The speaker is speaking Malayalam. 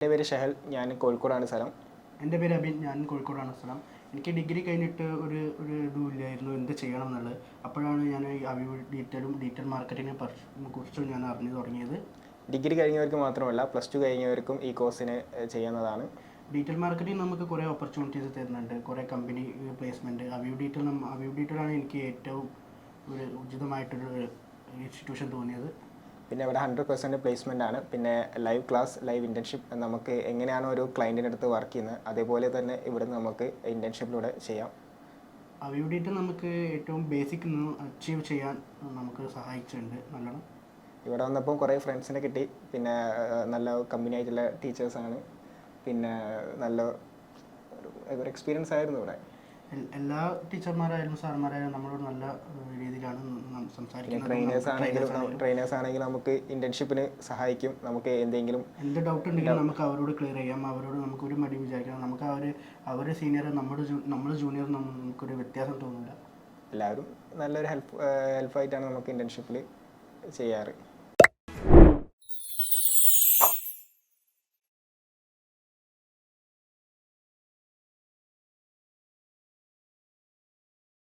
എൻ്റെ പേര് ഷഹൽ, ഞാൻ കോഴിക്കോടാണ് സ്ഥലം. എൻ്റെ പേര് അബിൻ, ഞാൻ കോഴിക്കോടാണ് സ്ഥലം. എനിക്ക് ഡിഗ്രി കഴിഞ്ഞിട്ട് ഒരു ഇതുമില്ലായിരുന്നു എന്ത് ചെയ്യണം എന്നുള്ളത്. അപ്പോഴാണ് ഞാൻ ഈ അവ്യൂ ഡിജിറ്റൽ മാർക്കറ്റിങ്ങിനെ കുറിച്ചും ഞാൻ അറിഞ്ഞു തുടങ്ങിയത്. ഡിഗ്രി കഴിഞ്ഞവർക്ക് മാത്രമല്ല, +2 കഴിഞ്ഞവർക്കും ഈ കോഴ്സിന് ചെയ്യുന്നതാണ്. ഡിജിറ്റൽ മാർക്കറ്റിംഗ് നമുക്ക് കുറേ ഓപ്പർച്യൂണിറ്റീസ് തരുന്നുണ്ട്, കുറേ കമ്പനി പ്ലേസ്മെൻറ്റ്. അവ്യൂ ഡിജിറ്റലാണ് എനിക്ക് ഏറ്റവും ഒരു ഉചിതമായിട്ടൊരു ഇൻസ്റ്റിറ്റ്യൂഷൻ തോന്നിയത്. പിന്നെ ഇവിടെ 100% പ്ലേസ്മെൻ്റ് ആണ്. പിന്നെ ലൈവ് ക്ലാസ്, ലൈവ് ഇൻറ്റേൺഷിപ്പ്. നമുക്ക് എങ്ങനെയാണോ ഒരു ക്ലയൻറ്റിൻ്റെ അടുത്ത് വർക്ക് ചെയ്യുന്നത് അതേപോലെ തന്നെ ഇവിടെ നമുക്ക് ഇൻറ്റേൺഷിപ്പിലൂടെ ചെയ്യാം. അവ്യൂ ഡിജിറ്റൽ നമുക്ക് ഏറ്റവും ബേസിക് അച്ചീവ് ചെയ്യാൻ നമുക്ക് സഹായിച്ചിട്ടുണ്ട് നല്ലോണം. ഇവിടെ വന്നപ്പോൾ കുറേ ഫ്രണ്ട്സിനെ കിട്ടി. പിന്നെ നല്ല കമ്പനി ആയിട്ടുള്ള ടീച്ചേഴ്സാണ്. പിന്നെ നല്ല ഒരു എക്സ്പീരിയൻസ് ആയിരുന്നു ഇവിടെ. എല്ലാ ടീച്ചർമാരായാലും സാർമാരായാലും നമ്മളോട് നല്ല രീതിയിലാണ് സംസാരിക്കുന്നത്. ട്രെയിനേഴ്സ് ആണെങ്കിൽ നമുക്ക് ഇൻറ്റേൺഷിപ്പിന് സഹായിക്കും. നമുക്ക് എന്തെങ്കിലും എന്ത് ഡൗട്ട് ഉണ്ടെങ്കിലും നമുക്ക് അവരോട് ക്ലിയർ ചെയ്യാം. അവരോട് നമുക്കൊരു മടി വിചാരിക്കണം. നമുക്ക് അവർ സീനിയർ, നമ്മൾ ജൂനിയർ, നമുക്കൊരു വ്യത്യാസം തോന്നില്ല. എല്ലാവരും നല്ലൊരു ഹെൽപ്പായിട്ടാണ് നമുക്ക് ഇൻറ്റേൺഷിപ്പിൽ ചെയ്യാറ്.